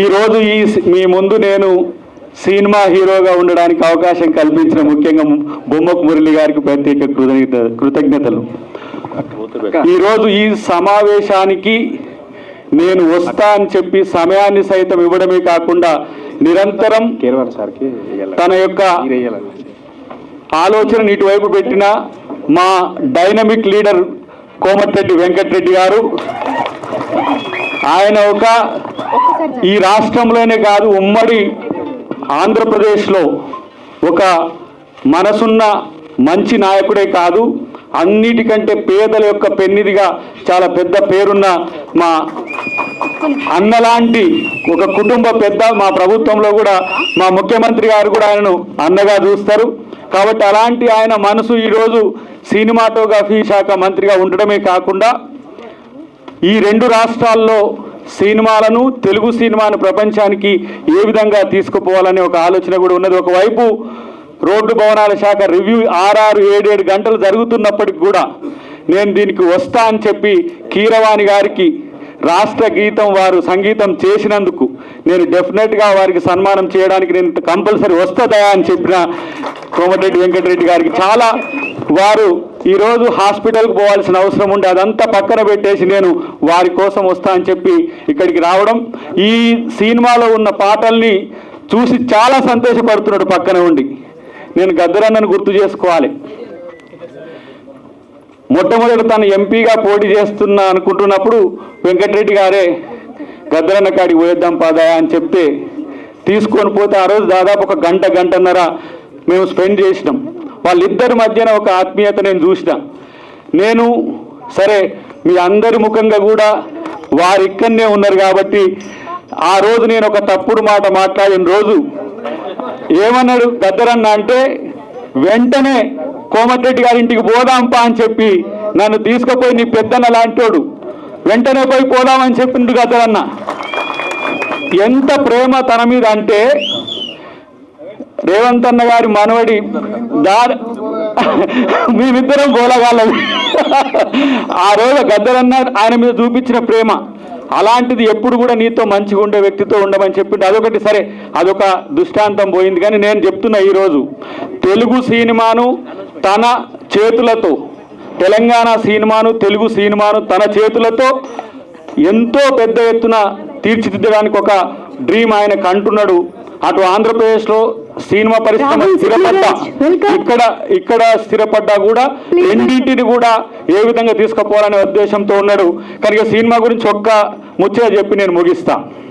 ఈరోజు మీ ముందు నేను సినిమా హీరోగా ఉండడానికి అవకాశం కల్పించిన ముఖ్యంగా బొమ్మకు మురళి గారికి ప్రత్యేక కృతజ్ఞతలు. ఈరోజు ఈ సమావేశానికి నేను వస్తా అని చెప్పి సమయాన్ని సైతం ఇవ్వడమే కాకుండా నిరంతరం తన యొక్క ఆలోచన ఇటువైపు పెట్టిన మా డైనమిక్ లీడర్ కోమటిరెడ్డి వెంకటరెడ్డి గారు, ఆయన ఈ రాష్ట్రంలోనే కాదు ఉమ్మడి ఆంధ్రప్రదేశ్లో ఒక మనసున్న మంచి నాయకుడే కాదు, అన్నిటికంటే పేదల యొక్క పెన్నిదిగా చాలా పెద్ద పేరున్న మా అన్నలాంటి ఒక కుటుంబ పెద్ద. మా ప్రభుత్వంలో కూడా మా ముఖ్యమంత్రి గారు కూడా ఆయనను అన్నగా చూస్తారు. కాబట్టి అలాంటి ఆయన మనసు ఈరోజు సినిమాటోగ్రఫీ శాఖ మంత్రిగా ఉండడమే కాకుండా ఈ రెండు రాష్ట్రాల్లో సినిమాలను, తెలుగు సినిమాను ప్రపంచానికి ఏ విధంగా తీసుకుపోవాలనే ఒక ఆలోచన కూడా ఉన్నది. ఒకవైపు రోడ్డు భవనాల శాఖ రివ్యూ 6-7 గంటలు జరుగుతున్నప్పటికి కూడా నేను దీనికి వస్తా అని చెప్పి కీరవాణి గారికి రాష్ట్ర గీతం వారు సంగీతం చేసినందుకు నేను డెఫినెట్గా వారికి సన్మానం చేయడానికి నేను కంపల్సరీ వస్తుందా అని చెప్పిన కోమటిరెడ్డి వెంకటరెడ్డి గారికి చాలా వారు ఈరోజు హాస్పిటల్కి పోవాల్సిన అవసరం ఉండే అదంతా పక్కన పెట్టేసి నేను వారి కోసం వస్తా అని చెప్పి ఇక్కడికి రావడం, ఈ సినిమాలో ఉన్న పాటల్ని చూసి చాలా సంతోషపడుతున్నాడు పక్కన ఉండి. నేను గద్దరన్నను గుర్తు చేసుకోవాలి. మొట్టమొదటి తను ఎంపీగా పోటీ చేస్తున్నా అనుకుంటున్నప్పుడు వెంకటరెడ్డి గారే గద్దరన్న కాడికి పోయేద్దాం పదా అని చెప్తే తీసుకొని పోతే ఆ రోజు దాదాపు ఒక గంటన్నర మేము స్పెండ్ చేసినాం. వాళ్ళిద్దరి మధ్యన ఒక ఆత్మీయత నేను చూసిన. నేను సరే మీ అందరి ముఖంగా కూడా వారు ఇక్కడనే ఉన్నారు కాబట్టి ఆ రోజు నేను ఒక తప్పుడు మాట మాట్లాడిన రోజు ఏమన్నాడు గద్దరన్న అంటే, వెంటనే కోమటిరెడ్డి గారి ఇంటికి పోదాంపా అని చెప్పి నన్ను తీసుకుపోయి నీ పెద్దన్న లాంటోడు వెంటనే పోయి పోదామని చెప్పిండు గద్దరన్న. ఎంత ప్రేమ తన మీద అంటే రేవంత్ అన్న గారి మనవడి మేమిద్దరం గోలగాళ్ళం. ఆ రోజు గద్దరన్న ఆయన మీద చూపించిన ప్రేమ అలాంటిది ఎప్పుడు కూడా నీతో మంచిగా ఉండే వ్యక్తితో ఉండమని చెప్పిండు. అదొకటి సరే, అదొక దృష్టాంతం పోయింది. కానీ నేను చెప్తున్నా ఈరోజు తెలుగు సినిమాను తన చేతులతో, తెలంగాణ సినిమాను, తెలుగు సినిమాను తన చేతులతో ఎంతో పెద్ద ఎత్తున తీర్చిదిద్దడానికి ఒక డ్రీమ్ ఆయనకు అంటున్నాడు. అటు ఆంధ్రప్రదేశ్లో సినిమా పరిశ్రమ స్థిరపడ్డా, ఇక్కడ స్థిరపడ్డా కూడా రెండింటిని కూడా ఏ విధంగా తీసుకుపోవాలనే ఉద్దేశంతో ఉన్నాడు. కనుక సినిమా గురించి ఒక్క ముచ్చట చెప్పి నేను ముగిస్తా.